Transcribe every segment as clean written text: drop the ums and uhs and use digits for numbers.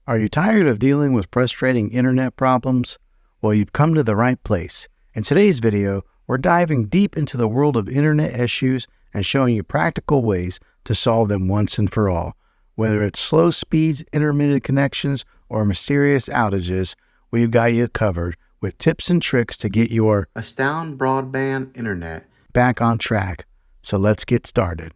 Are you tired of dealing with frustrating internet problems? Well, you've come to the right place. In today's video, we're diving deep into the world of internet issues and showing you practical ways to solve them once and for all. Whether it's slow speeds, intermittent connections, or mysterious outages, we've got you covered with tips and tricks to get your Astound Broadband internet back on track. So let's get started.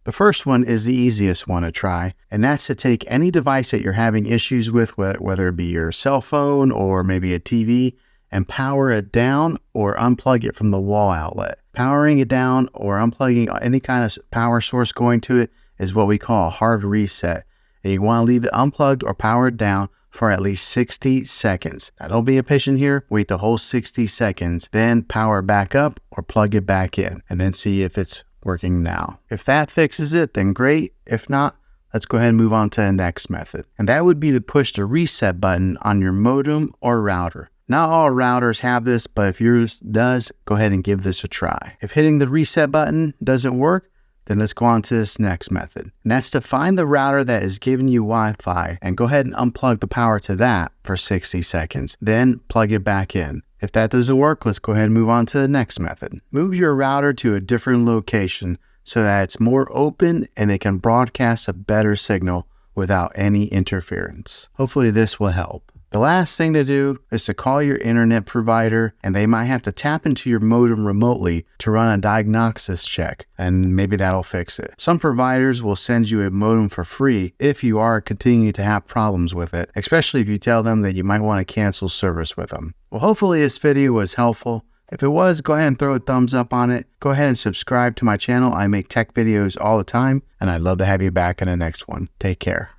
The first one is the easiest one to try, and that's to take any device that you're having issues with, whether it be your cell phone or maybe a TV, and power it down or unplug it from the wall outlet. Powering it down or unplugging any kind of power source going to it is what we call a hard reset. And you want to leave it unplugged or powered down for at least 60 seconds. Now don't be impatient here, wait the whole 60 seconds, then power it back up or plug it back in, and then see if it's working now. If that fixes it, then great. If not, let's go ahead and move on to the next method. And that would be to push the reset button on your modem or router. Not all routers have this, but if yours does, go ahead and give this a try. If hitting the reset button doesn't work, then let's go on to this next method. And that's to find the router that is giving you Wi-Fi and go ahead and unplug the power to that for 60 seconds. Then plug it back in. If that doesn't work, let's go ahead and move on to the next method. Move your router to a different location so that it's more open and it can broadcast a better signal without any interference. Hopefully this will help. The last thing to do is to call your internet provider, and they might have to tap into your modem remotely to run a diagnosis check, and maybe that'll fix it. Some providers will send you a modem for free if you are continuing to have problems with it, especially if you tell them that you might want to cancel service with them. Well, hopefully this video was helpful. If it was, go ahead and throw a thumbs up on it. Go ahead and subscribe to my channel. I make tech videos all the time, and I'd love to have you back in the next one. Take care.